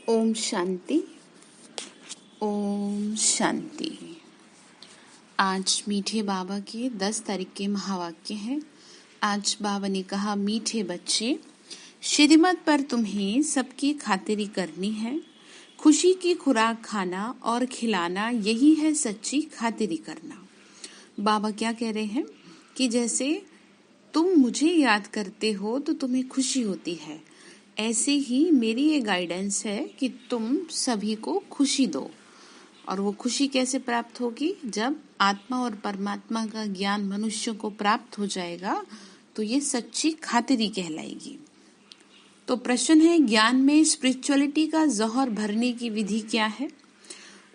ओम शांति। ओम शांति। आज मीठे बाबा के 10 तारीख के महावाक्य हैं। आज बाबा ने कहा, मीठे बच्चे, श्रीमत पर तुम्हें सबकी खातिरी करनी है। खुशी की खुराक खाना और खिलाना, यही है सच्ची खातिरी करना। बाबा क्या कह रहे हैं कि जैसे तुम मुझे याद करते हो तो तुम्हें खुशी होती है, ऐसे ही मेरी ये गाइडेंस है कि तुम सभी को खुशी दो। और वो खुशी कैसे प्राप्त होगी? जब आत्मा और परमात्मा का ज्ञान मनुष्य को प्राप्त हो जाएगा तो ये सच्ची खातिरी कहलाएगी। तो प्रश्न है, ज्ञान में स्पिरिचुअलिटी का जौहर भरने की विधि क्या है?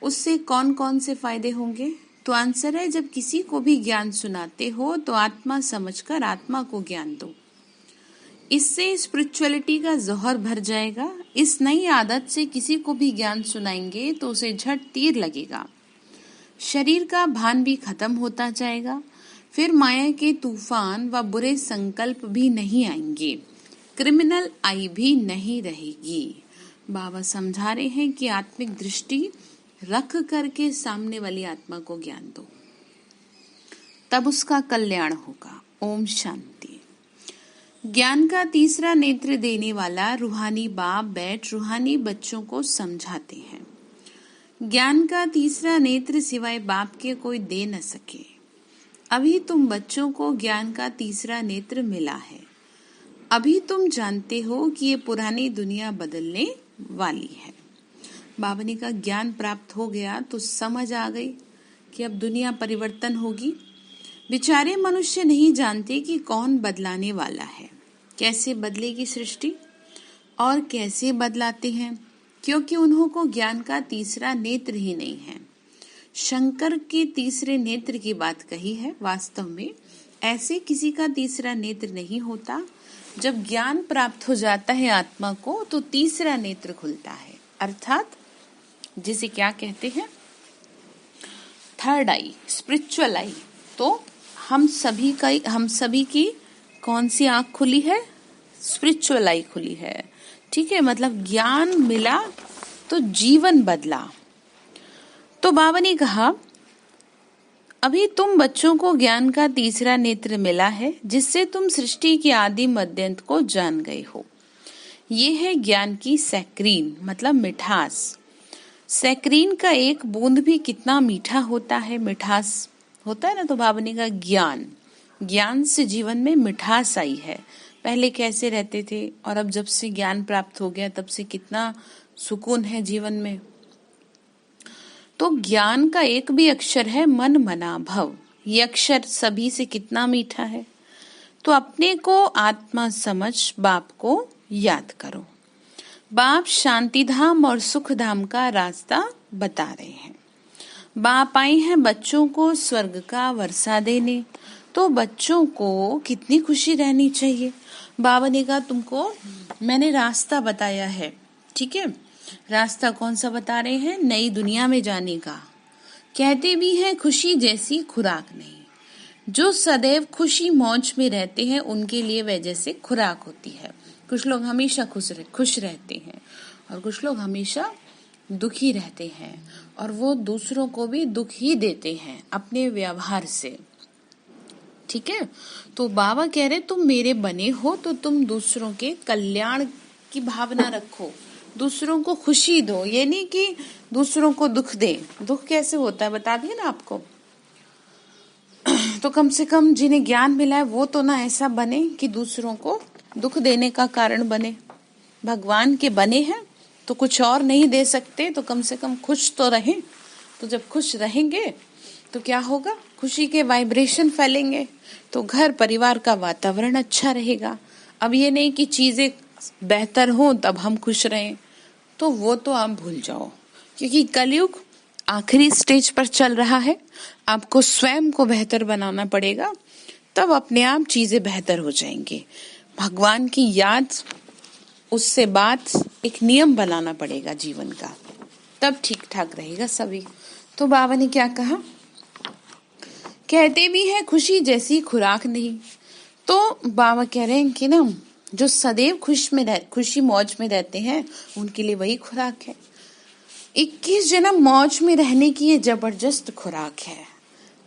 उससे कौन कौन से फायदे होंगे? तो आंसर है, जब किसी को भी ज्ञान सुनाते हो तो आत्मा समझकर आत्मा को ज्ञान दो। इससे स्पिरिचुअलिटी का जौहर भर जाएगा। इस नई आदत से किसी को भी ज्ञान सुनाएंगे तो उसे झट तीर लगेगा। शरीर का भान भी खत्म होता जाएगा। फिर माया के तूफान व बुरे संकल्प भी नहीं आएंगे। क्रिमिनल आई भी नहीं रहेगी। बाबा समझा रहे हैं कि आत्मिक दृष्टि रख करके सामने वाली आत्मा को ज्ञान दो, तब उसका कल्याण होगा। ओम शांति। ज्ञान का तीसरा नेत्र देने वाला रूहानी बाप बैठ रूहानी बच्चों को समझाते हैं। ज्ञान का तीसरा नेत्र सिवाय बाप के कोई दे न सके। अभी तुम बच्चों को ज्ञान का तीसरा नेत्र मिला है। अभी तुम जानते हो कि ये पुरानी दुनिया बदलने वाली है। बाबा ने कहा, ज्ञान प्राप्त हो गया तो समझ आ गई कि अब दुनिया परिवर्तन होगी। बेचारे मनुष्य नहीं जानते कि कौन बदलाने वाला है, कैसे बदलेगी सृष्टि और कैसे बदलाते हैं, क्योंकि उन्हों को ज्ञान का तीसरा नेत्र ही नहीं है। शंकर के तीसरे नेत्र की बात कही है। वास्तव में ऐसे किसी का तीसरा नेत्र नहीं होता। जब ज्ञान प्राप्त हो जाता है आत्मा को तो तीसरा नेत्र खुलता है, अर्थात जिसे क्या कहते हैं, थर्ड आई, स्पिरिचुअल आई। तो हम सभी की कौन सी आंख खुली है? स्पिरिचुअल आई खुली है। ठीक है, मतलब ज्ञान मिला तो जीवन बदला। तो बाबा ने कहा, अभी तुम बच्चों को ज्ञान का तीसरा नेत्र मिला है, जिससे तुम सृष्टि के आदि मध्यांत को जान गए हो। ये है ज्ञान की सैक्रीन, मतलब मिठास। सैक्रीन का एक बूंद भी कितना मीठा होता है, मिठास होता है ना। तो बाबा ने कहा, ज्ञान से जीवन में मिठास आई है। पहले कैसे रहते थे और अब जब से ज्ञान प्राप्त हो गया तब से कितना सुकून है जीवन में। तो ज्ञान का एक भी अक्षर है मन मना भव। ये अक्षर सभी से कितना मीठा है। तो अपने को आत्मा समझ बाप को याद करो। बाप शांति धाम और सुख धाम का रास्ता बता रहे हैं। बाप आए हैं बच्चों को स्वर्ग का वर्षा देने। तो बच्चों को कितनी खुशी रहनी चाहिए। बाबा ने कहा, तुमको मैंने रास्ता बताया है। ठीक है, रास्ता कौन सा बता रहे हैं? नई दुनिया में जाने का। कहते भी हैं, खुशी जैसी खुराक नहीं। जो सदैव खुशी मौज में रहते हैं उनके लिए वह जैसे खुराक होती है। कुछ लोग हमेशा खुश रहते हैं और कुछ लोग हमेशा दुखी रहते हैं, और वो दूसरों को भी दुख ही देते हैं अपने व्यवहार से। ठीक है, तो बाबा कह रहे, तुम मेरे बने हो तो तुम दूसरों के कल्याण की भावना रखो, दूसरों को खुशी दो। ये नहीं कि दूसरों को दुख दे। दुख कैसे होता है बता दिए ना आपको। तो कम से कम जिन्हें ज्ञान मिला है वो तो ना ऐसा बने कि दूसरों को दुख देने का कारण बने। भगवान के बने हैं तो कुछ और नहीं दे सकते, तो कम से कम खुश तो रहें। तो जब खुश रहेंगे तो क्या होगा? खुशी के वाइब्रेशन फैलेंगे, तो घर परिवार का वातावरण अच्छा रहेगा। अब ये नहीं कि चीजें बेहतर हो तब हम खुश रहें, तो वो तो आप भूल जाओ, क्योंकि कलयुग आखिरी स्टेज पर चल रहा है। आपको स्वयं को बेहतर बनाना पड़ेगा, तब अपने आप चीजें बेहतर हो जाएंगी। भगवान की याद, उससे बात एक नियम बनाना पड़ेगा जीवन का, तब ठीक ठाक रहेगा सभी। तो बाबा ने क्या कहा? कहते भी हैं खुशी जैसी खुराक नहीं। तो बाबा कह रहे हैं कि ना, जो सदैव खुशी मौज में रहते हैं उनके लिए वही खुराक है। 21 जन्म मौज में रहने की ये जबरदस्त खुराक है।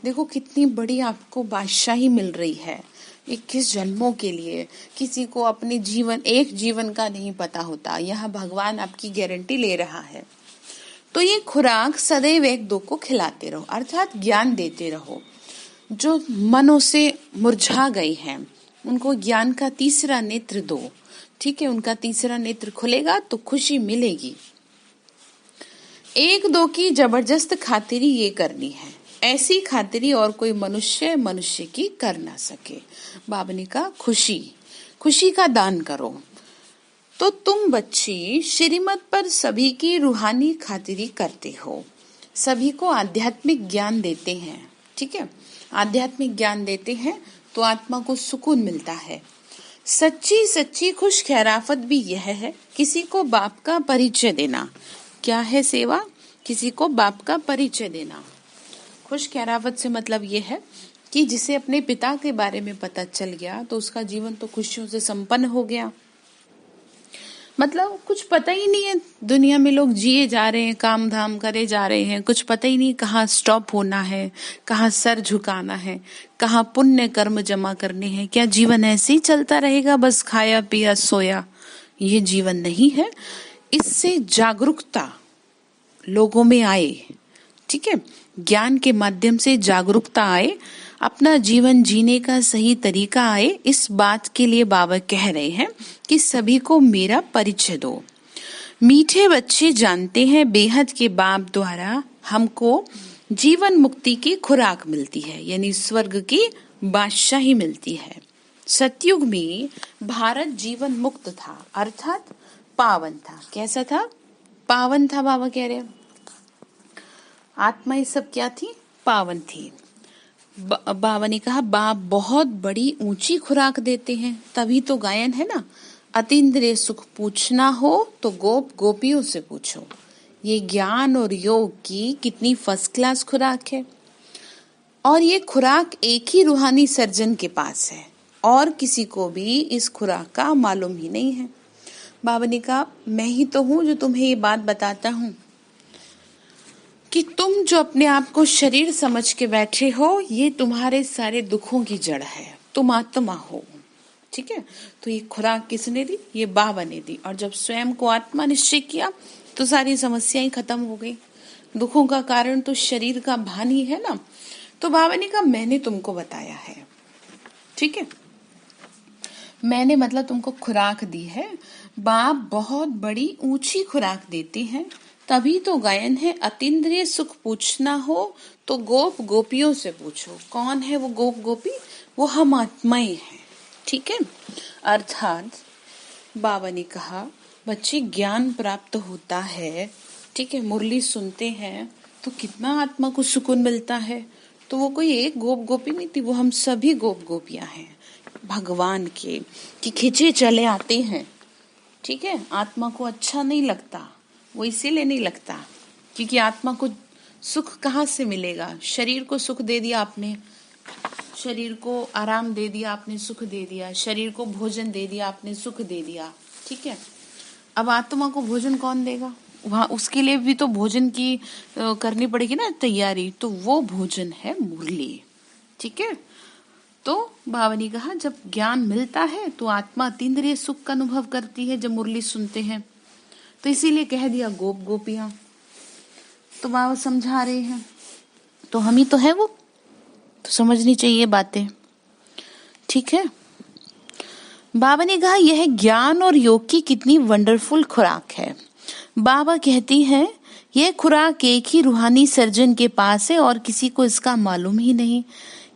देखो कितनी बड़ी आपको बादशाही मिल रही है 21 जन्मों के लिए। किसी को अपने एक जीवन का नहीं पता होता, यहाँ भगवान आपकी गारंटी ले रहा है। तो ये खुराक सदैव एक दो को खिलाते रहो, अर्थात ज्ञान देते रहो। जो मनों से मुरझा गए हैं उनको ज्ञान का तीसरा नेत्र दो, ठीक है। उनका तीसरा नेत्र खुलेगा तो खुशी मिलेगी। एक दो की जबरदस्त खातिरी ये करनी है, ऐसी खातिरी और कोई मनुष्य की कर ना सके। बाबा ने कहा खुशी का दान करो। तो तुम बच्चे श्रीमत पर सभी की रूहानी खातिरी करते हो, सभी को आध्यात्मिक ज्ञान देते हैं, ठीक है। आध्यात्मिक ज्ञान देते हैं तो आत्मा को सुकून मिलता है। सच्ची खुश खैराफत भी यह है, किसी को बाप का परिचय देना। क्या है सेवा? किसी को बाप का परिचय देना। खुश खैराफत से मतलब यह है कि जिसे अपने पिता के बारे में पता चल गया तो उसका जीवन तो खुशियों से संपन्न हो गया। मतलब कुछ पता ही नहीं है, दुनिया में लोग जिए जा रहे हैं, काम धाम करे जा रहे हैं, कुछ पता ही नहीं कहाँ स्टॉप होना है, कहाँ सर झुकाना है, कहाँ पुण्य कर्म जमा करने हैं। क्या जीवन ऐसे ही चलता रहेगा, बस खाया पिया सोया? ये जीवन नहीं है। इससे जागरूकता लोगों में आए, ठीक है। ज्ञान के माध्यम से जागरूकता आए, अपना जीवन जीने का सही तरीका आए, इस बात के लिए बाबा कह रहे हैं कि सभी को मेरा परिचय दो। मीठे बच्चे जानते हैं बेहद के बाप द्वारा हमको जीवन मुक्ति की खुराक मिलती है, यानी स्वर्ग की बादशाही मिलती है। सतयुग में भारत जीवन मुक्त था, अर्थात पावन था। कैसा था? पावन था। बाबा कह रहे हैं आत्मा ये सब क्या थी? पावन थी। बाबा ने कहा बाप बहुत बड़ी ऊंची खुराक देते हैं, तभी तो गायन है ना, अतीन्द्रिय सुख पूछना हो तो गोपियों से पूछो। ये ज्ञान और योग की कितनी फर्स्ट क्लास खुराक है। और ये खुराक एक ही रूहानी सर्जन के पास है और किसी को भी इस खुराक का मालूम ही नहीं है। बाबा ने कहा मैं ही तो हूँ जो तुम्हें ये बात बताता हूँ कि तुम जो अपने आप को शरीर समझ के बैठे हो, ये तुम्हारे सारे दुखों की जड़ है। तुम आत्मा हो, ठीक है। तो ये खुराक किसने दी? ये बाबा ने दी। और जब स्वयं को आत्मा निश्चय किया तो सारी समस्याएं खत्म हो गई। दुखों का कारण तो शरीर का भान ही है ना। तो बाबा ने कहा मैंने तुमको बताया है, ठीक है। मैंने मतलब तुमको खुराक दी है। बाप बहुत बड़ी ऊंची खुराक देते हैं, तभी तो गायन है अतीन्द्रिय सुख पूछना हो तो गोपियों से पूछो। कौन है वो गोपी? वो हम आत्माएं हैं, ठीक है। अर्थात बाबा ने कहा बच्चे ज्ञान प्राप्त होता है, ठीक है, मुरली सुनते हैं तो कितना आत्मा को सुकून मिलता है। तो वो कोई एक गोपी नहीं थी, वो हम सभी गोपियां हैं भगवान के, कि खिंचे चले आते हैं, ठीक है। आत्मा को अच्छा नहीं लगता, वो इसीलिए नहीं लगता क्योंकि आत्मा को सुख कहाँ से मिलेगा? शरीर को सुख दे दिया आपने, शरीर को आराम दे दिया आपने, सुख दे दिया, शरीर को भोजन दे दिया आपने, सुख दे दिया, ठीक है। अब आत्मा को भोजन कौन देगा? वहां उसके लिए भी तो भोजन की करनी पड़ेगी ना तैयारी। तो वो भोजन है मुरली, ठीक है। तो बाबा ने कहा जब ज्ञान मिलता है तो आत्मा अतीन्द्रिय सुख का अनुभव करती है जब मुरली सुनते हैं। तो इसीलिए कह दिया गोपियां। तो बाबा समझा रहे हैं, तो हम ही तो है वो, तो समझनी चाहिए बातें, ठीक है। बाबा ने कहा यह ज्ञान और योग की कितनी वंडरफुल खुराक है। बाबा कहती हैं यह खुराक एक ही रूहानी सर्जन के पास है और किसी को इसका मालूम ही नहीं।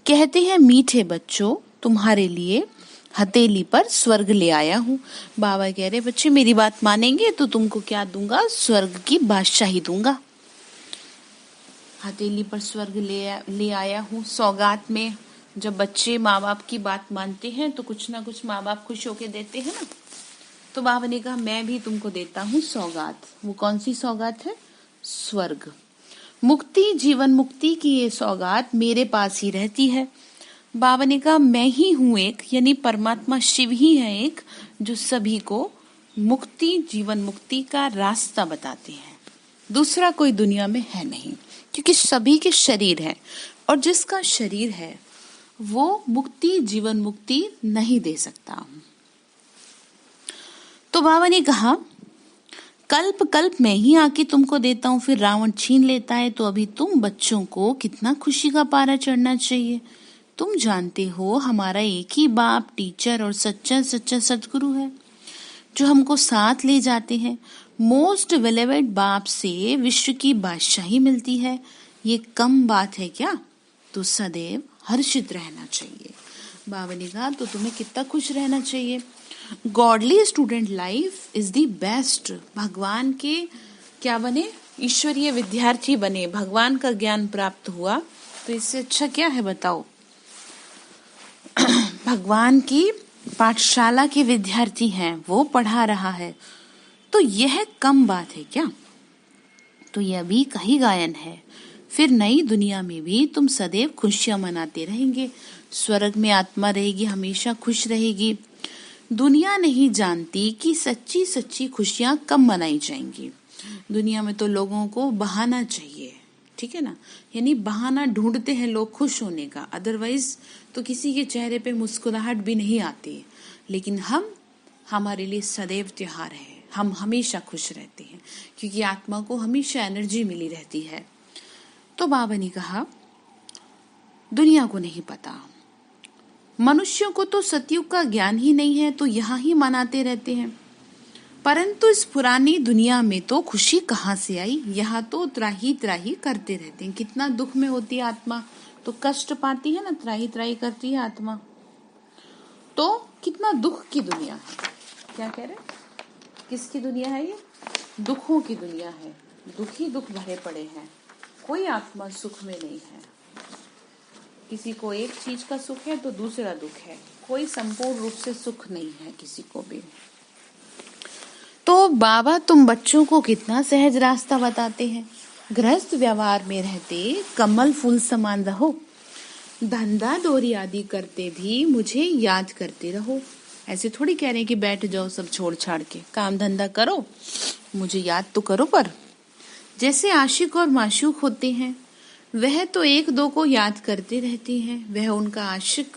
कहते हैं मीठे बच्चों तुम्हारे लिए हथेली पर स्वर्ग ले आया हूँ। बाबा कह रहे बच्चे मेरी बात मानेंगे तो तुमको क्या दूंगा? स्वर्ग की बादशाही दूंगा। हथेली पर स्वर्ग ले आया हूँ। सौगात में जब बच्चे माँ बाप की बात मानते हैं तो कुछ ना कुछ माँ बाप खुश होके देते हैं ना। तो बाबा ने कहा मैं भी तुमको देता हूँ सौगात। वो कौन सी सौगात है? स्वर्ग, मुक्ति, जीवन मुक्ति की ये सौगात मेरे पास ही रहती है। बाबा ने कहा मैं ही हूं एक, यानी परमात्मा शिव ही है एक, जो सभी को मुक्ति, जीवन मुक्ति का रास्ता बताते हैं। दूसरा कोई दुनिया में है नहीं, क्योंकि सभी के शरीर है, और जिसका शरीर है वो मुक्ति, जीवन मुक्ति नहीं दे सकता। तो बाबा ने कहा कल्प कल्प मैं ही आके तुमको देता हूं, फिर रावण छीन लेता है, तो अभी तुम बच्चों को कितना खुशी का पारा चढ़ना चाहिए। तुम जानते हो हमारा एक ही बाप, टीचर और सच्चा सच्चा सदगुरु है, जो हमको साथ ले जाते हैं। मोस्ट वेलेवेड बाप से विश्व की बादशाही मिलती है, ये कम बात है क्या? तो सदैव हर्षित रहना चाहिए। बाबा ने कहा तो तुम्हें कितना खुश रहना चाहिए। Godly student life is the best. भगवान के क्या बने? ईश्वरीय विद्यार्थी बने, भगवान का ज्ञान प्राप्त हुआ, तो इससे अच्छा क्या है बताओ? भगवान की पाठशाला के विद्यार्थी हैं, वो पढ़ा रहा है, तो यह कम बात है क्या? तो यह भी कही गायन है। फिर नई दुनिया में भी तुम सदैव खुशियां मनाते रहेंगे। स्वर्ग में आत्मा रहेगी, हमेशा खुश रहेगी। दुनिया नहीं जानती कि सच्ची सच्ची खुशियां कब मनाई जाएंगी। दुनिया में तो लोगों को बहाना चाहिए, ठीक है ना, यानी बहाना ढूंढते हैं लोग खुश होने का, अदरवाइज तो किसी के चेहरे पे मुस्कुराहट भी नहीं आती। लेकिन हमारे लिए सदैव त्योहार है, हम हमेशा खुश रहते हैं, क्योंकि आत्मा को हमेशा एनर्जी मिली रहती है। तो बाबा ने कहा दुनिया को नहीं पता, मनुष्यों को तो सतयुग का ज्ञान ही नहीं है, तो यहाँ ही मनाते रहते हैं। परंतु इस पुरानी दुनिया में तो खुशी कहाँ से आई? यहाँ तो त्राही त्राही करते रहते हैं। कितना दुख में होती है आत्मा, तो कष्ट पाती है ना, त्राही त्राही करती है आत्मा। तो कितना दुख की दुनिया है। क्या कह रहे? किसकी दुनिया है ये? दुखों की दुनिया है। दुख ही दुख भरे पड़े हैं, कोई आत्मा सुख में नहीं है। किसी को एक चीज का सुख है तो दूसरा दुख है, कोई संपूर्ण रूप से सुख नहीं है किसी को भी। तो बाबा तुम बच्चों को कितना सहज रास्ता बताते हैं। गृहस्थ व्यवहार में रहते कमल फूल समान रहो, धंधा दौरी आदि करते भी मुझे याद करते रहो। ऐसे थोड़ी कह रहे हैं कि बैठ जाओ सब छोड़ छाड़ के, काम धंधा करो, मुझे याद तो करो। पर जैसे आशिक और माशूक होते हैं, वह तो एक दो को याद करते रहते हैं, वह उनका आशिक,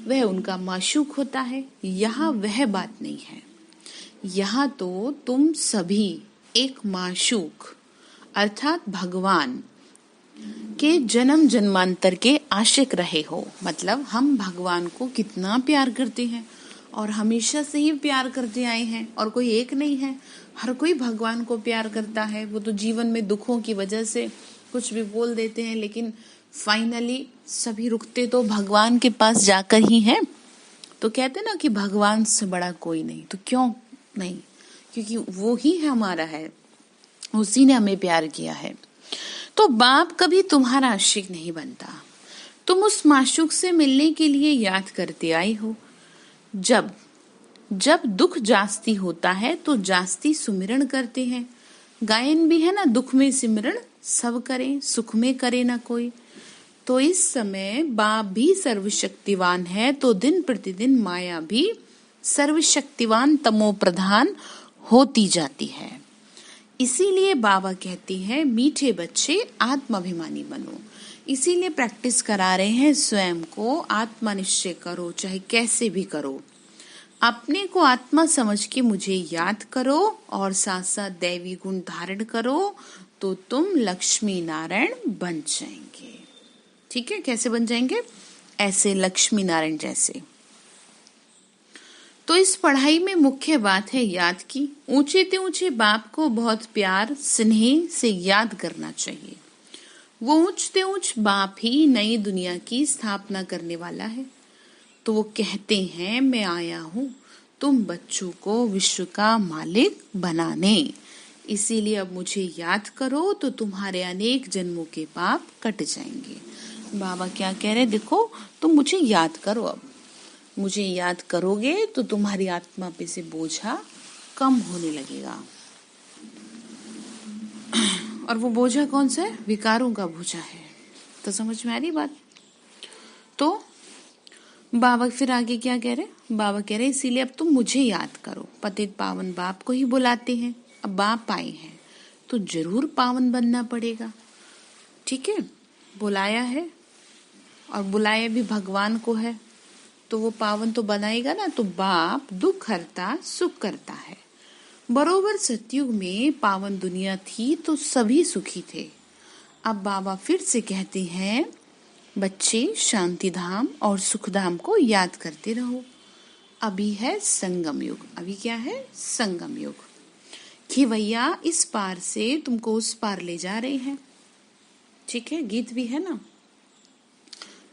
वह उनका माशूक होता है। यहाँ वह बात नहीं है। यहाँ तो तुम सभी एक माशूक अर्थात भगवान के जन्म जन्मांतर के आशिक रहे हो। मतलब हम भगवान को कितना प्यार करते हैं, और हमेशा से ही प्यार करते आए हैं, और कोई एक नहीं है, हर कोई भगवान को प्यार करता है। वो तो जीवन में दुखों की वजह से कुछ भी बोल देते हैं, लेकिन फाइनली सभी रुकते तो भगवान के पास जाकर ही हैं। तो कहते ना कि भगवान से बड़ा कोई नहीं, तो क्यों नहीं? क्योंकि वो ही हमारा है, उसी ने हमें प्यार किया है। तो बाप कभी तुम्हारा आशिक नहीं बनता, तुम उस माशूक से मिलने के लिए याद करते आए हो। जब जब दुख जास्ती होता है तो जास्ती सुमिरन करते हैं। गायन भी है ना, दुख में सिमरण सब करें, सुख में करे ना कोई। तो इस समय बाप भी सर्वशक्तिवान है, तो दिन प्रतिदिन माया भी सर्वशक्तिवान तमो प्रधान होती जाती है। इसीलिए बाबा कहते हैं मीठे बच्चे आत्माभिमानी बनो। इसीलिए प्रैक्टिस करा रहे हैं, स्वयं को आत्मा निश्चय करो, चाहे कैसे भी करो। अपने को आत्मा समझ के मुझे याद करो, और साथ साथ दैवी गुण धारण करो, तो तुम लक्ष्मी नारायण बन जाएंगे। ठीक है, कैसे बन जाएंगे? ऐसे लक्ष्मी नारायण जैसे। तो इस पढ़ाई में मुख्य बात है याद की। ऊंचे ते ऊंचे बाप को बहुत प्यार स्नेह से याद करना चाहिए। वो ऊंचते ऊंच बाप ही नई दुनिया की स्थापना करने वाला है। तो वो कहते हैं मैं आया हूँ तुम बच्चों को विश्व का मालिक बनाने। इसीलिए अब मुझे याद करो तो तुम्हारे अनेक जन्मों के पाप कट जाएंगे। बाबा क्या कह रहे? देखो तुम मुझे याद करो, अब मुझे याद करोगे तो तुम्हारी आत्मा पे से बोझा कम होने लगेगा। और वो बोझा कौन सा है? विकारों का बोझा है। तो समझ में आ रही बात? तो बाबा फिर आगे क्या कह रहे? बाबा कह रहे इसीलिए अब तुम मुझे याद करो। पतित पावन बाप को ही बुलाते हैं। अब बाप आए हैं तो जरूर पावन बनना पड़ेगा। ठीक है, बुलाया है और बुलाया भी भगवान को है तो वो पावन तो बनाएगा ना। तो बाप दुख हरता सुख करता है। बरोबर सतयुग में पावन दुनिया थी तो सभी सुखी थे। अब बाबा फिर से कहते हैं बच्चे शांति धाम और सुख धाम को याद करते रहो। अभी है संगम युग। अभी क्या है? संगम युग। कि भैया इस पार से तुमको उस पार ले जा रहे हैं। ठीक है, गीत भी है ना।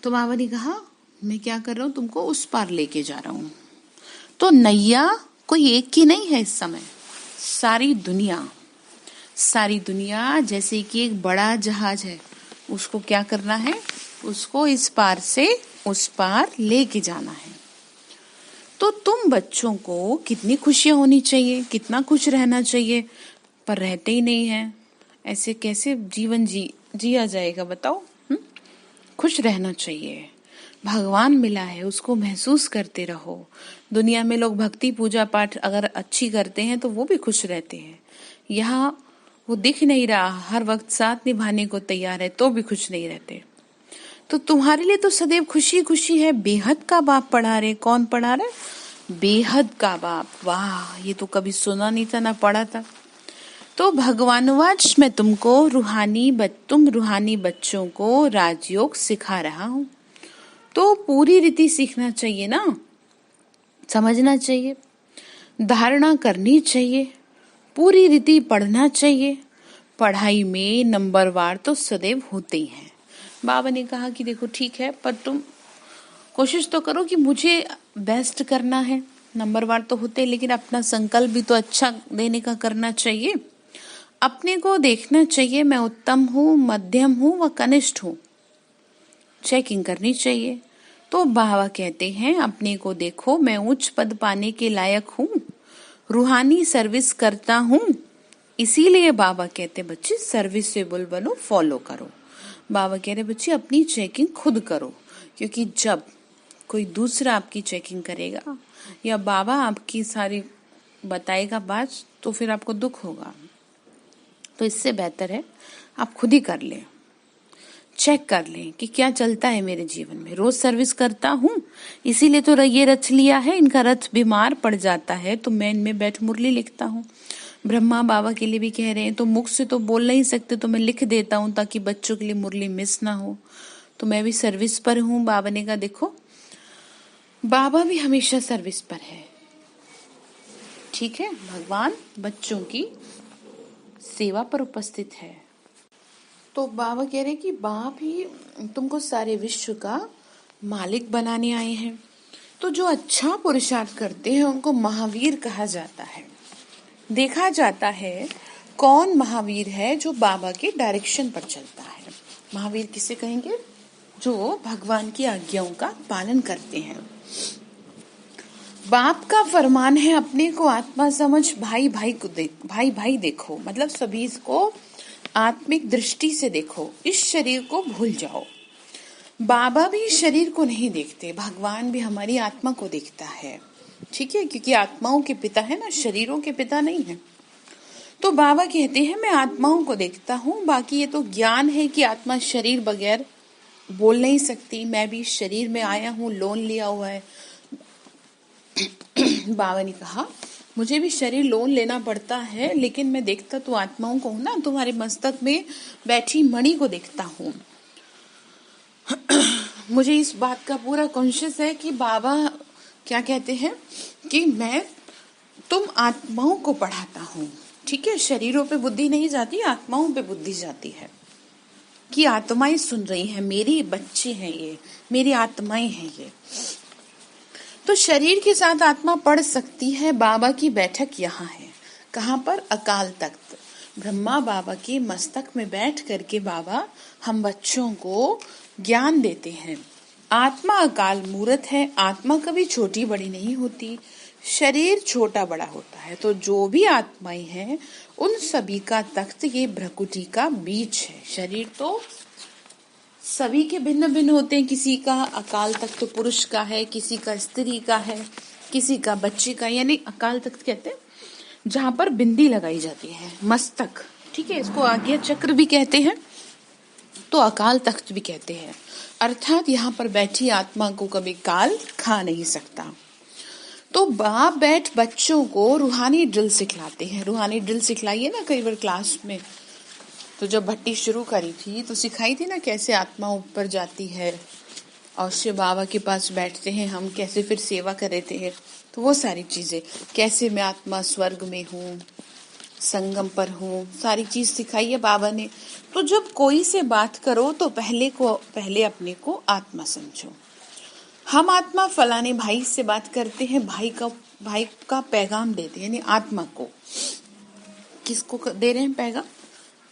तो बाबा ने कहा मैं क्या कर रहा हूं, तुमको उस पार लेके जा रहा हूं। तो नैया कोई एक की नहीं है इस समय, सारी दुनिया जैसे कि एक बड़ा जहाज है। उसको क्या करना है? उसको इस पार से उस पार लेके जाना है। तो तुम बच्चों को कितनी खुशियां होनी चाहिए, कितना खुश रहना चाहिए, पर रहते ही नहीं है। ऐसे कैसे जीवन जिया जाएगा बताओ? खुश रहना चाहिए। भगवान मिला है उसको महसूस करते रहो। दुनिया में लोग भक्ति पूजा पाठ अगर अच्छी करते हैं तो वो भी खुश रहते हैं। यहाँ वो दिख नहीं रहा, हर वक्त साथ निभाने को तैयार है तो भी खुश नहीं रहते। तो तुम्हारे लिए तो सदैव खुशी खुशी है। बेहद का बाप पढ़ा रहे। कौन पढ़ा रहे? बेहद का बाप। वाह, ये तो कभी सुना नहीं था ना पढ़ा था। तो भगवानवाच मैं तुमको तुम रूहानी बच्चों को राजयोग सिखा रहा हूँ। तो पूरी रीति सीखना चाहिए ना, समझना चाहिए, धारणा करनी चाहिए, पूरी रीति पढ़ना चाहिए। पढ़ाई में नंबरवार तो सदैव होते ही हैं। बाबा ने कहा कि देखो ठीक है, पर तुम कोशिश तो करो कि मुझे बेस्ट करना है। नंबरवार तो होते, लेकिन अपना संकल्प भी तो अच्छा देने का करना चाहिए। अपने को देखना चाहिए, मैं उत्तम हूँ, मध्यम हूँ व कनिष्ठ हूँ। चेकिंग करनी चाहिए। तो बाबा कहते हैं अपने को देखो, मैं उच्च पद पाने के लायक हूँ, रूहानी सर्विस करता हूँ। इसीलिए बाबा कहते बच्चे सर्विसेबल बनो, फॉलो करो। बाबा कह रहे बच्चे अपनी चेकिंग खुद करो, क्योंकि जब कोई दूसरा आपकी चेकिंग करेगा या बाबा आपकी सारी बताएगा बात तो फिर आपको दुख होगा। तो इससे बेहतर है आप खुद ही कर लें, चेक कर लें कि क्या चलता है मेरे जीवन में। रोज सर्विस करता हूँ, इसीलिए तो ये रथ लिया है। इनका रथ बीमार पड़ जाता है तो मैं इनमें बैठ मुरली लिखता हूँ। ब्रह्मा बाबा के लिए भी कह रहे हैं तो मुख से तो बोल नहीं सकते तो मैं लिख देता हूँ ताकि बच्चों के लिए मुरली मिस ना हो। तो मैं भी सर्विस पर हूँ। बाबा ने कहा देखो बाबा भी हमेशा सर्विस पर है। ठीक है, भगवान बच्चों की सेवा पर उपस्थित है। तो बाबा कह रहे कि बाप ही तुमको सारे विश्व का मालिक बनाने आए हैं। तो जो अच्छा पुरुषार्थ करते हैं उनको महावीर कहा जाता है। देखा जाता है कौन महावीर है जो बाबा के डायरेक्शन पर चलता है। महावीर किसे कहेंगे? जो भगवान की आज्ञाओं का पालन करते हैं। बाप का फरमान है अपने को आत्मा समझ, भाई भाई देखो, मतलब सभी को आत्मिक दृष्टि से देखो, इस शरीर को भूल जाओ। बाबा भी शरीर को नहीं देखते, भगवान भी हमारी आत्मा को देखता है। ठीक है, क्योंकि आत्माओं के पिता है ना, शरीरों के पिता नहीं है। तो बाबा कहते हैं मैं आत्माओं को देखता हूँ। बाकी ये तो ज्ञान है कि आत्मा शरीर बगैर बोल नहीं सकती। मैं भी शरीर में आया हूँ, लोन लिया हुआ है। बाबा ने कहा मुझे भी शरीर लोन लेना पड़ता है, लेकिन मैं देखता तो आत्माओं को हूं ना, तुम्हारे मस्तक में बैठी मणि को देखता हूँ। मुझे इस बात का पूरा कॉन्शियस है कि बाबा क्या कहते हैं कि मैं तुम आत्माओं को पढ़ाता हूँ। ठीक है, शरीरों पे बुद्धि नहीं जाती, आत्माओं पे बुद्धि जाती है कि आत्माएं सुन रही हैं, मेरी बच्चे हैं ये, मेरी आत्माएं हैं ये। तो शरीर के साथ आत्मा पढ़ सकती है। बाबा की बैठक यहाँ है। कहाँ पर? अकाल तख्त। ब्रह्मा बाबा के मस्तक में बैठ करके बाबा हम बच्चों को ज्ञान देते हैं। आत्मा अकाल मूर्त है। आत्मा कभी छोटी बड़ी नहीं होती, शरीर छोटा बड़ा होता है। तो जो भी आत्माएं हैं उन सभी का तख्त ये भ्रकुटी का बीच है। शरीर तो सभी के भिन्न भिन्न होते हैं। किसी का अकाल तख्त तो पुरुष का है, किसी का स्त्री का है, किसी का बच्चे का। यानी अकाल तख्त कहते हैं जहां पर बिंदी लगाई जाती है, मस्तक, ठीक है। इसको आज्ञा चक्र भी कहते हैं, तो अकाल तख्त भी कहते हैं। अर्थात यहाँ पर बैठी आत्मा को कभी काल खा नहीं सकता। तो बाप बैठ बच्चों को रूहानी ड्रिल सिखलाते हैं। रूहानी ड्रिल सिखलाई है ना कई बार क्लास में। तो जब भट्टी शुरू करी थी तो सिखाई थी ना कैसे आत्मा ऊपर जाती है और शिव बाबा के पास बैठते हैं हम, कैसे फिर सेवा कर रहे थे। तो वो सारी चीजें, कैसे मैं आत्मा स्वर्ग में हूँ, संगम पर हूँ, सारी चीज सिखाई है बाबा ने। तो जब कोई से बात करो तो पहले अपने को आत्मा समझो। हम आत्मा फलाने भाई से बात करते हैं, भाई का पैगाम देते हैं, यानी आत्मा को। किसको दे रहे हैं पैगाम?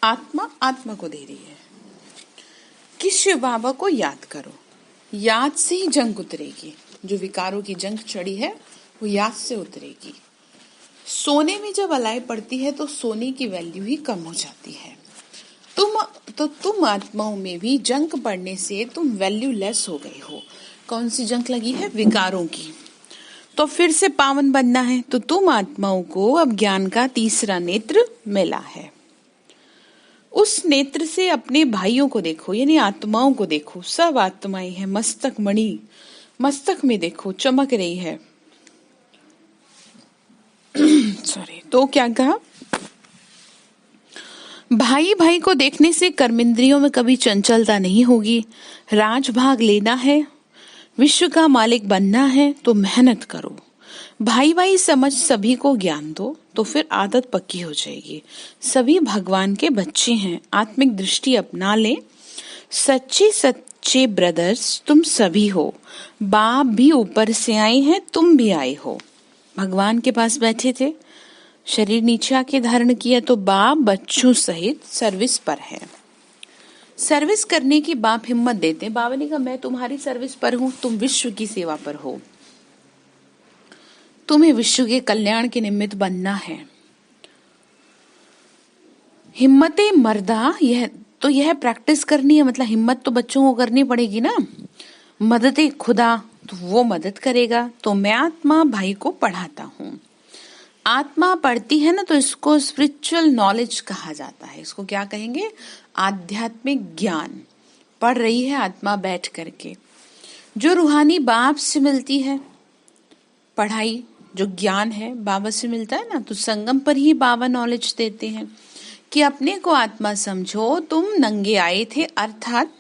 आत्मा को दे रही है कि शिव बाबा को याद करो। याद से ही जंग उतरेगी। जो विकारों की जंग चढ़ी है वो याद से उतरेगी। सोने में जब अलाई पड़ती है तो सोने की वैल्यू ही कम हो जाती है। तुम आत्माओं में भी जंग पड़ने से तुम वैल्यू लेस हो गई हो। कौन सी जंग लगी है? विकारों की। तो फिर से पावन बनना है, तो तुम आत्माओं को अब ज्ञान का तीसरा नेत्र मिला है। उस नेत्र से अपने भाइयों को देखो, यानी आत्माओं को देखो। सब आत्माएं हैं। मस्तक मणि, मस्तक में देखो चमक रही है। सॉरी। तो क्या कहा? भाई भाई को देखने से कर्मेंद्रियों में कभी चंचलता नहीं होगी। राजभाग लेना है, विश्व का मालिक बनना है तो मेहनत करो। भाई भाई समझ सभी को ज्ञान दो तो फिर आदत पक्की हो जाएगी। सभी भगवान के बच्चे हैं। आत्मिक दृष्टि अपना ले। सच्चे ब्रदर्स तुम सभी हो। बाप भी ऊपर से आए हैं, तुम भी आए हो। भगवान के पास बैठे थे, शरीर नीचे आके धारण किया, तो बाप बच्चों सहित सर्विस पर है। सर्विस करने की बाप हिम्मत देते हैं। बाबा ने कहा मैं तुम्हारी सर्विस पर हूं, तुम विश्व की सेवा पर हो। तुम्हें विश्व के कल्याण के निमित्त बनना है। हिम्मते मर्दा, यह प्रैक्टिस करनी है। मतलब हिम्मत तो बच्चों को करनी पड़ेगी ना। मददे खुदा, तो वो मदद करेगा। तो मैं आत्मा भाई को पढ़ाता हूँ। आत्मा पढ़ती है ना, तो इसको स्पिरिचुअल नॉलेज कहा जाता है। इसको क्या कहेंगे? आध्यात्मिक ज्ञान पढ़ रही है आत्मा बैठ करके। जो रूहानी बाप से मिलती है पढ़ाई, जो ज्ञान है बाबा से मिलता है ना, तो संगम पर ही बाबा नॉलेज देते हैं कि अपने को आत्मा समझो। तुम नंगे आए थे, अर्थात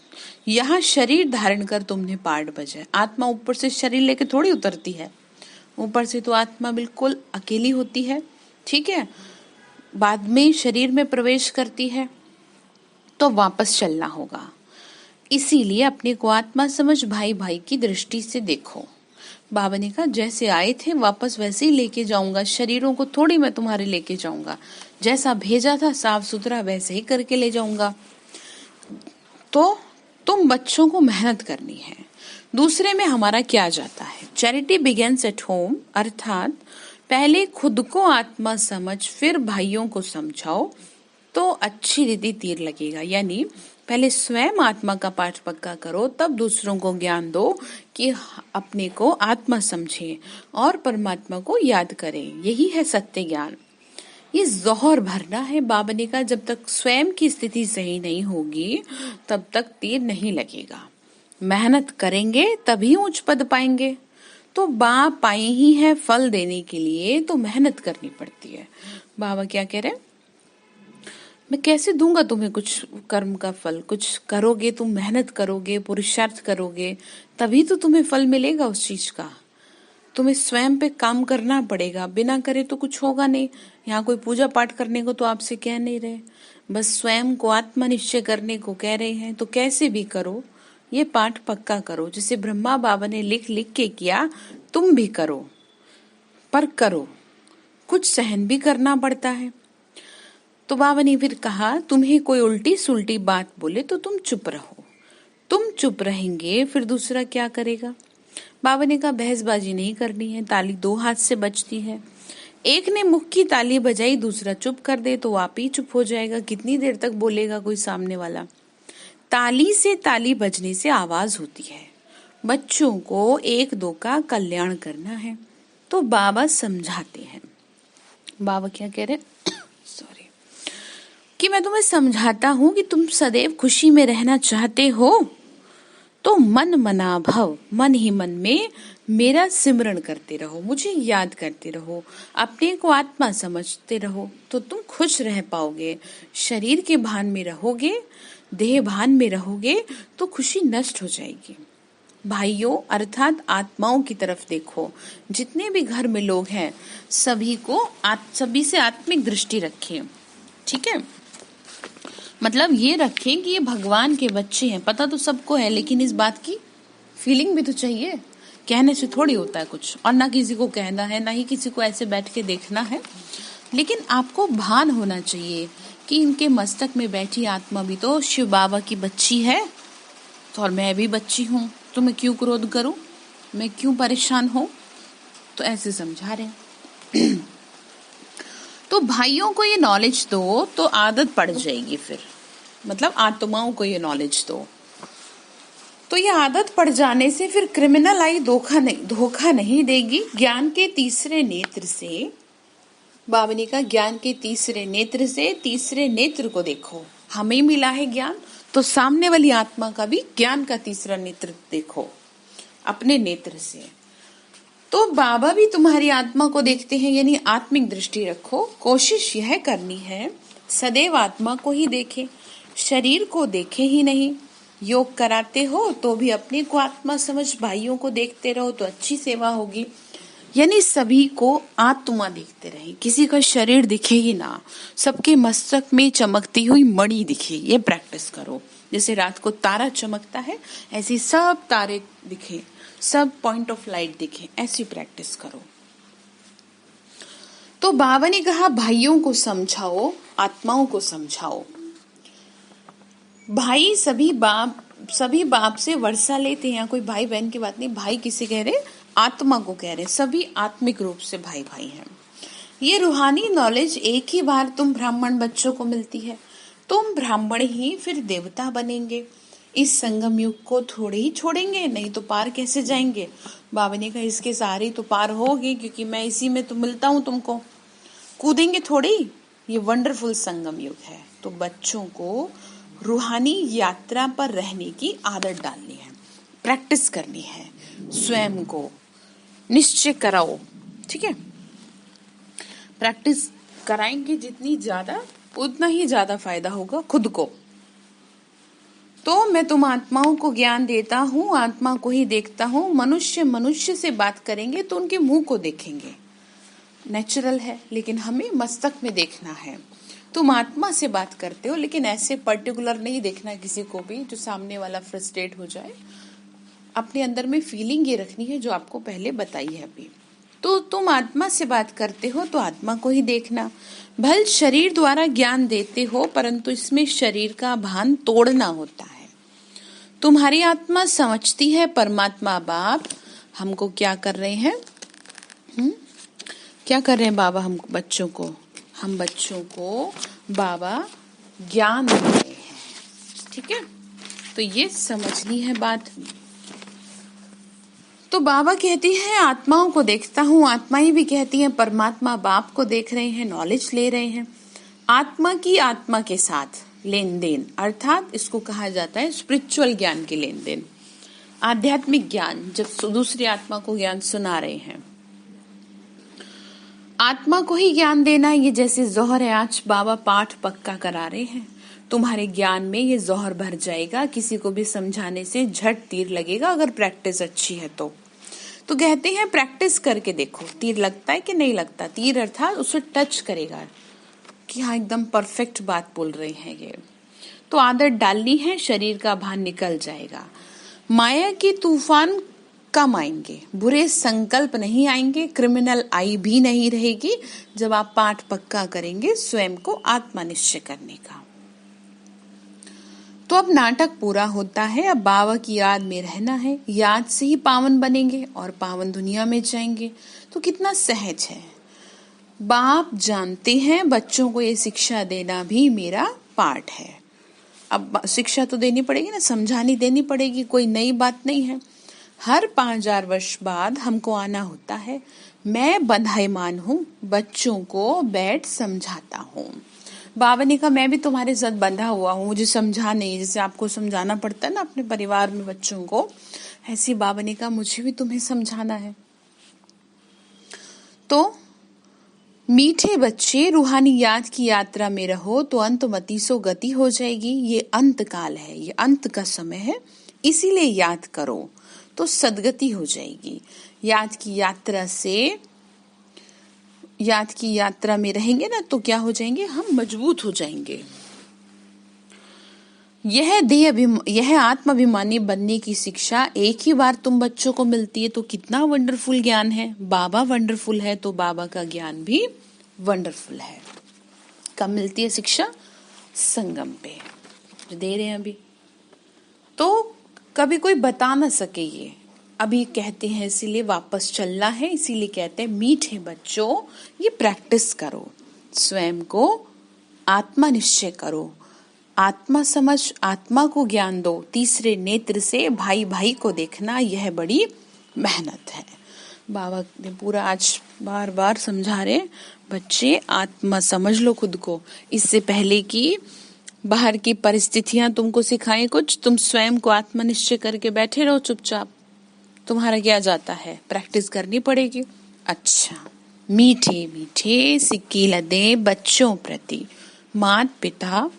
यहाँ शरीर धारण कर तुमने पाठ बजाए। आत्मा ऊपर से शरीर लेके थोड़ी उतरती है। ऊपर से तो आत्मा बिल्कुल अकेली होती है, ठीक है। बाद में शरीर में प्रवेश करती है तो वापस चलना होगा। इसीलिए अपने को आत्मा समझ भाई भाई की दृष्टि से देखो। बाबा ने कहा जैसे आए थे वापस वैसे ही लेके जाऊंगा। शरीरों को थोड़ी मैं तुम्हारे लेके जाऊंगा। जैसा भेजा था साफ सुथरा वैसे ही करके ले जाऊंगा। तो तुम बच्चों को मेहनत करनी है। दूसरे में हमारा क्या जाता है? चैरिटी बिगिंस एट होम, अर्थात पहले खुद को आत्मा समझ फिर भाइयों को समझाओ तो अच्छी रीति तीर लगेगा। यानी पहले स्वयं आत्मा का पाठ पक्का करो, तब दूसरों को ज्ञान दो कि अपने को आत्मा समझें और परमात्मा को याद करें। यही है सत्य ज्ञान। ये जोहर भरना है। बाबा ने कहा जब तक स्वयं की स्थिति सही नहीं होगी तब तक तीर नहीं लगेगा। मेहनत करेंगे तभी उच्च पद पाएंगे। तो बाप आए ही है फल देने के लिए, तो मेहनत करनी पड़ती है। बाबा क्या कह रहे हैं? मैं कैसे दूंगा तुम्हें कुछ कर्म का फल? कुछ करोगे, तुम मेहनत करोगे, पुरुषार्थ करोगे, तभी तो तुम्हें फल मिलेगा उस चीज का। तुम्हें स्वयं पे काम करना पड़ेगा। बिना करे तो कुछ होगा नहीं। यहाँ कोई पूजा पाठ करने को तो आपसे कह नहीं रहे, बस स्वयं को आत्मा निश्चय करने को कह रहे हैं। तो कैसे भी करो, ये पाठ पक्का करो। जिसे ब्रह्मा बाबा ने लिख लिख के किया, तुम भी करो, पर करो। कुछ सहन भी करना पड़ता है। तो बाबा ने फिर कहा तुम्हें कोई उल्टी सुल्टी बात बोले तो तुम चुप रहो। तुम चुप रहेंगे फिर दूसरा क्या करेगा? बाबा ने कहा बहसबाजी नहीं करनी है। ताली दो हाथ से बजती है। एक ने मुख की ताली बजाई, दूसरा चुप कर दे तो आप ही चुप हो जाएगा। कितनी देर तक बोलेगा कोई सामने वाला? ताली से ताली बजने से आवाज होती है। बच्चों को एक दो का कल्याण करना है। तो बाबा समझाते हैं। बाबा क्या कह रहे हैं? सॉरी, कि मैं तुम्हें समझाता हूं कि तुम सदैव खुशी में रहना चाहते हो तो मन मना भव, मन ही मन में मेरा सिमरण करते रहो, मुझे याद करते रहो, अपने को आत्मा समझते रहो, तो तुम खुश रह पाओगे। शरीर के भान में रहोगे, देह भान में रहोगे तो खुशी नष्ट हो जाएगी। भाइयों अर्थात आत्माओं की तरफ देखो। जितने भी घर में लोग हैं सभी से आत्मिक दृष्टि रखें। ठीक है, मतलब ये रखें कि ये भगवान के बच्चे हैं। पता तो सबको है, लेकिन इस बात की फीलिंग भी तो चाहिए। कहने से थोड़ी होता है कुछ, और ना किसी को कहना है, ना ही किसी को ऐसे बैठ के देखना है। लेकिन आपको भान होना चाहिए कि इनके मस्तक में बैठी आत्मा भी तो शिव बाबा की बच्ची है, तो और मैं भी बच्ची हूँ, तो मैं क्यों क्रोध करूं, मैं क्यों परेशान हूं। तो ऐसे समझा रहे। तो भाइयों को ये नॉलेज दो तो आदत पड़ जाएगी। फिर मतलब आत्माओं को ये नॉलेज दो तो ये आदत पड़ जाने से फिर क्रिमिनल आई धोखा नहीं देगी। ज्ञान के तीसरे नेत्र से, बाबा ने कहा ज्ञान के तीसरे नेत्र से तीसरे नेत्र को देखो। हमें मिला है ज्ञान, तो सामने वाली आत्मा का भी ज्ञान का तीसरा नेत्र देखो अपने नेत्र से। तो बाबा भी तुम्हारी आत्मा को देखते हैं, यानी आत्मिक दृष्टि रखो। कोशिश यह करनी है सदैव आत्मा को ही देखे, शरीर को देखे ही नहीं। योग कराते हो तो भी अपने को आत्मा समझ भाइयों को देखते रहो तो अच्छी सेवा होगी। यानी सभी को आत्मा देखते रहे, किसी का शरीर दिखे ही ना, सबके मस्तक में चमकती हुई मणि दिखे। ये प्रैक्टिस करो। जैसे रात को तारा चमकता है, ऐसे सब तारे दिखे, सब पॉइंट ऑफ लाइट दिखे, ऐसी प्रैक्टिस करो। तो बाबा ने कहा भाइयों को समझाओ, आत्माओं को समझाओ। भाई सभी बाप से वर्षा लेते हैं। कोई भाई बहन की बात नहीं, भाई किसे कह रहे, आत्मा को कह रहे। सभी आत्मिक रूप से भाई भाई हैं। ये रूहानी नॉलेज एक ही बार तुम ब्राह्मण बच्चों को मिलती है। तुम ब्राह्मण ही फिर देवता बनेंगे। इस संगम युग को थोड़े ही छोड़ेंगे, नहीं तो पार कैसे जाएंगे। बाबा ने कहा इसके सारे तो पार होगी, क्योंकि मैं इसी में तो मिलता हूँ तुमको। कूदेंगे थोड़ी, ये वंडरफुल संगम युग है। तो बच्चों को रूहानी यात्रा पर रहने की आदत डालनी है, प्रैक्टिस करनी है। स्वयं को निश्चय कराओ। ठीक है, प्रैक्टिस कराएंगे जितनी ज्यादा, उतना ही ज्यादा फायदा होगा खुद को। तो मैं तुम आत्माओं को ज्ञान देता हूँ, आत्मा को ही देखता हूँ। मनुष्य से बात करेंगे तो उनके मुंह को देखेंगे, नेचुरल है, लेकिन हमें मस्तक में देखना है। तुम आत्मा से बात करते हो, लेकिन ऐसे पर्टिकुलर नहीं देखना किसी को भी जो सामने वाला फ्रस्ट्रेट हो जाए। अपने अंदर में फीलिंग ये रखनी है जो आपको पहले बताई है अभी। तो तुम आत्मा से बात करते हो तो आत्मा को ही देखना। भल शरीर द्वारा ज्ञान देते हो, परंतु इसमें शरीर का भान तोड़ना होता है। तुम्हारी आत्मा समझती है परमात्मा बाप हमको क्या कर रहे हैं, क्या कर रहे हैं बाबा हम बच्चों को बाबा ज्ञान दे रहे हैं। ठीक है, तो ये समझनी है बात। तो बाबा कहती है आत्माओं को देखता हूँ, आत्माएं भी कहती हैं परमात्मा बाप को देख रहे हैं, नॉलेज ले रहे हैं। आत्मा की आत्मा के साथ लेन देन, अर्थात इसको कहा जाता है स्पिरिचुअल ज्ञान की लेन देन, आध्यात्मिक ज्ञान। जब दूसरी आत्मा को ज्ञान सुना रहे हैं, आत्मा को ही ज्ञान देना, ये जैसे जोहर है। आज बाबा पाठ पक्का करा रहे हैं, तुम्हारे ज्ञान में ये जोहर भर जाएगा। किसी को भी समझाने से झट तीर लगेगा, अगर प्रैक्टिस अच्छी है तो कहते हैं प्रैक्टिस करके देखो तीर लगता है कि नहीं लगता। तीर अर्थात उसे टच करेगा कि हाँ एकदम परफेक्ट बात बोल रहे हैं ये। तो आदत डालनी है, शरीर का भान निकल जाएगा। माया की तूफान कम आएंगे, बुरे संकल्प नहीं आएंगे, क्रिमिनल आई भी नहीं रहेगी जब आप पाठ पक्का करेंगे स्वयं को आत्मा निश्चय करने का। तो अब नाटक पूरा होता है। अब बाबा की याद में रहना है, याद से ही पावन बनेंगे और पावन दुनिया में जाएंगे। तो कितना सहज है। बाप जानते हैं बच्चों को ये शिक्षा देना भी मेरा पाठ है। अब शिक्षा तो देनी पड़ेगी ना, समझानी देनी पड़ेगी, कोई नई बात नहीं है। हर 5000 वर्ष बाद हमको आना होता है। मैं बंधाईमान हूँ, बच्चों को बैठ समझाता हूँ। बाबा ने कहा मैं भी तुम्हारे साथ बंधा हुआ हूँ, मुझे समझा नहीं, जैसे आपको समझाना पड़ता है ना अपने परिवार में बच्चों को, ऐसी बाबा ने कहा मुझे भी तुम्हें समझाना है। तो मीठे बच्चे रूहानी याद की यात्रा में रहो तो अंतमति सो गति हो जाएगी। ये अंत काल है, ये अंत का समय है, इसीलिए याद करो तो सदगति हो जाएगी। याद की यात्रा में रहेंगे ना तो क्या हो जाएंगे, हम मजबूत हो जाएंगे। यह आत्माभिमानी बनने की शिक्षा एक ही बार तुम बच्चों को मिलती है, तो कितना वंडरफुल ज्ञान है। बाबा वंडरफुल है तो बाबा का ज्ञान भी वंडरफुल है। कब मिलती है शिक्षा? संगम पे जो दे रहे हैं अभी। तो कभी कोई बता ना सके, ये अभी कहते हैं, इसीलिए वापस चलना है, इसीलिए कहते हैं मीठे बच्चों ये प्रैक्टिस करो, स्वयं को आत्मा निश्चय करो, आत्मा समझ, आत्मा को ज्ञान दो, तीसरे नेत्र से भाई भाई को देखना, यह बड़ी मेहनत है। बाबा ने पूरा आज बार बार समझा रहे, बच्चे आत्मा समझ लो खुद को, इससे पहले कि बाहर की परिस्थितियां तुमको सिखाएं कुछ, तुम स्वयं को आत्मनिश्चय करके बैठे रहो चुपचाप। तुम्हारा क्या जाता है, प्रैक्टिस करनी पड़ेगी। अच्छा, मीठे मीठे सिक्के लदे बच्चों प्रति माता पिता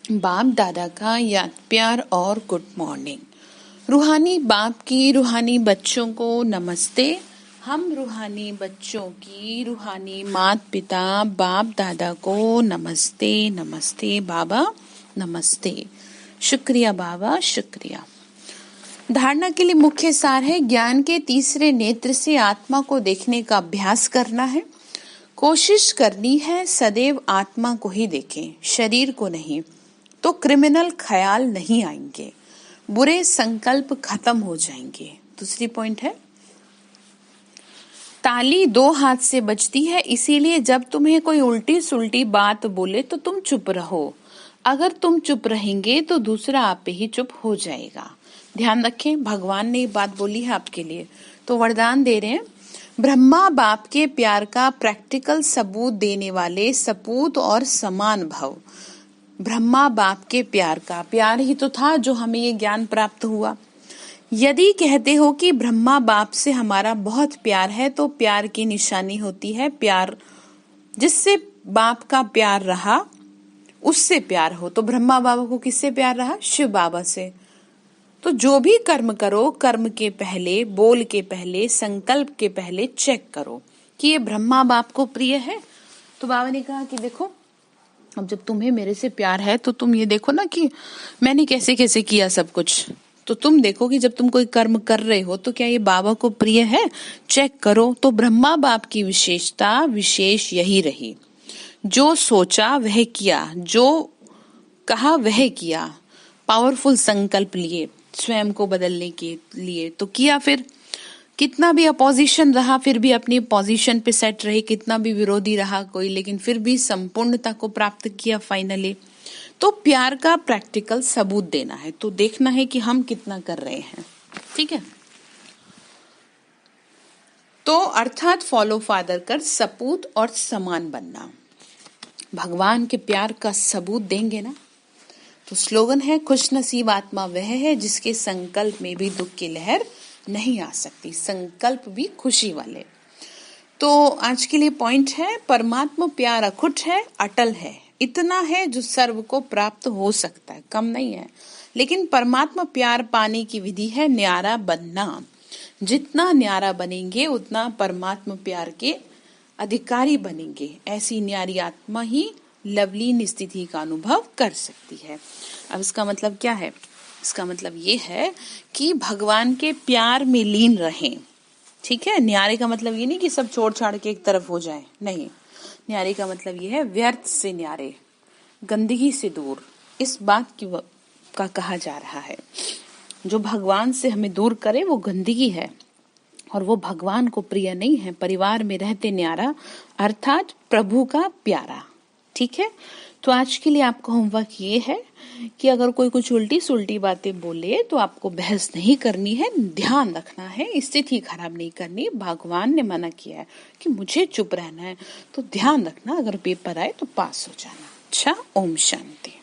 बाप दादा का याद प्यार और गुड मॉर्निंग। रूहानी बाप की रूहानी बच्चों को नमस्ते। हम रूहानी बच्चों की रूहानी माता पिता बाप दादा को नमस्ते। नमस्ते बाबा, नमस्ते। शुक्रिया बाबा, शुक्रिया। धारणा के लिए मुख्य सार है, ज्ञान के तीसरे नेत्र से आत्मा को देखने का अभ्यास करना है। कोशिश करनी है सदैव आत्मा को ही देखें, शरीर को नहीं, तो क्रिमिनल ख्याल नहीं आएंगे, बुरे संकल्प खत्म हो जाएंगे। दूसरी पॉइंट है, ताली 2 हाथ से बजती है, इसीलिए जब तुम्हें कोई उल्टी सुल्टी बात बोले तो तुम चुप रहो। अगर तुम चुप रहेंगे तो दूसरा आप पे ही चुप हो जाएगा। ध्यान रखें, भगवान ने ये बात बोली है आपके लिए, तो वरदान दे रहे हैं, ब्रह्मा बाप के प्यार का प्रैक्टिकल सबूत देने वाले सपूत और समान भव। ब्रह्मा बाप के प्यार का, प्यार ही तो था जो हमें ये ज्ञान प्राप्त हुआ। यदि कहते हो कि ब्रह्मा बाप से हमारा बहुत प्यार है, तो प्यार की निशानी होती है प्यार, जिससे बाप का प्यार रहा उससे प्यार हो। तो ब्रह्मा बाबा को किससे प्यार रहा? शिव बाबा से। तो जो भी कर्म करो, कर्म के पहले, बोल के पहले, संकल्प के पहले चेक करो कि ये ब्रह्मा बाप को प्रिय है। तो बाबा ने कहा कि देखो, अब जब तुम्हें मेरे से प्यार है तो तुम ये देखो ना कि मैंने कैसे कैसे किया सब कुछ। तो तुम देखो कि जब तुम कोई कर्म कर रहे हो तो क्या ये बाबा को प्रिय है, चेक करो। तो ब्रह्मा बाप की विशेषता विशेष यही रही, जो सोचा वह किया, जो कहा वह किया, पावरफुल संकल्प लिए स्वयं को बदलने के लिए, तो किया। फिर कितना भी अपोजिशन रहा फिर भी अपनी पोजीशन पे सेट रहे, कितना भी विरोधी रहा कोई, लेकिन फिर भी संपूर्णता को प्राप्त किया फाइनली। तो प्यार का प्रैक्टिकल सबूत देना है, तो देखना है कि हम कितना कर रहे हैं। ठीक है, तो अर्थात फॉलो फादर कर सपूत और समान बनना। भगवान के प्यार का सबूत देंगे ना। तो स्लोगन है, खुश नसीब आत्मा वह है जिसके संकल्प में भी दुख की लहर नहीं आ सकती, संकल्प भी खुशी वाले। तो आज के लिए पॉइंट है, परमात्मा प्यार अखुट है, अटल है, इतना है जो सर्व को प्राप्त हो सकता है, कम नहीं है। लेकिन परमात्मा प्यार पाने की विधि है न्यारा बनना। जितना न्यारा बनेंगे उतना परमात्मा प्यार के अधिकारी बनेंगे। ऐसी न्यारी आत्मा ही लवलीन स्थिति का अनुभव कर सकती है। अब इसका मतलब क्या है? इसका मतलब ये है कि भगवान के प्यार में लीन रहें। ठीक है, न्यारे का मतलब ये नहीं कि सब छोड़ छाड़ के एक तरफ हो जाए, नहीं। न्यारे का मतलब ये है व्यर्थ से न्यारे, गंदगी से दूर, इस बात का कहा जा रहा है। जो भगवान से हमें दूर करे वो गंदगी है और वो भगवान को प्रिय नहीं है। परिवार में रहते न्यारा अर्थात प्रभु का प्यारा, ठीक है। तो आज के लिए आपका होमवर्क ये है कि अगर कोई कुछ उल्टी सुल्टी बातें बोले तो आपको बहस नहीं करनी है, ध्यान रखना है, स्थिति खराब नहीं करनी। भगवान ने मना किया है कि मुझे चुप रहना है, तो ध्यान रखना, अगर पेपर आए तो पास हो जाना। अच्छा, ओम शांति।